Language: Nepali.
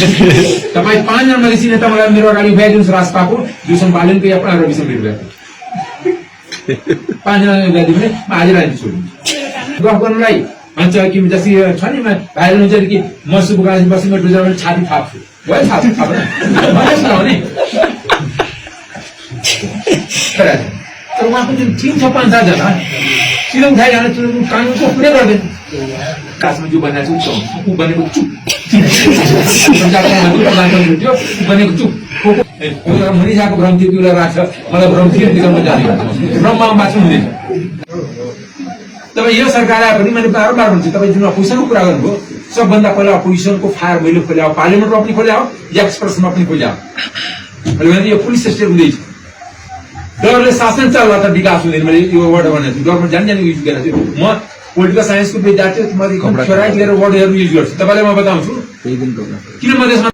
तपाईँ 5 जना मधेसी नेता मलाई मेरो अगाडि उभ्याइदिनुहोस् राजपाको दुसन बालनको या रविशंकर रेग्मीको 5 जना उभ्याइदियो भने म आज राजनीति छोडिदिन्छु गफ गर्नलाई भन्छ कि जस्तै छ नि भाइरल हुन्छ कि म सुबुगासी बसेर डुजामा छाती थाप्छु भयो छाती थाप्न भने तर उहाँको जुन टिम छ 5-7 जना सिधै उठाइजान कानुनको कुनै गर्दैन कासमा जो बनाएको छु ऊ बनेको चुप बनेको चुप मनिषाको भ्रम थियो कि राख्छ मलाई भ्रम थियो दिगमा जाने भ्रममा बाँच्नु हुँदैन तपाईँ यो सरकार आए पनि मैले बारम्बार भन्छु तपाईँ जुन अपोजिसनको कुरा गर्नुभयो सबभन्दा पहिला अपोजिसनको फायर मैले खोल्या हो पार्लियामेन्टमा पनि खोल्या हो या एक्सप्रेसमा पनि खोल्या हो मैले भने यो पुलिस स्टेट हुँदैछ डरले शासन चल्ला त विकास हुँदैन मैले यो वर्ड भनेको छु डरमा जान युज गरेको छु म पोलिटिकल साइन्सको विद्यार्थी म छोराइ लिएर वर्डहरू युज गर्छु तपाईँलाई म बताउँछु किन म त्यसमा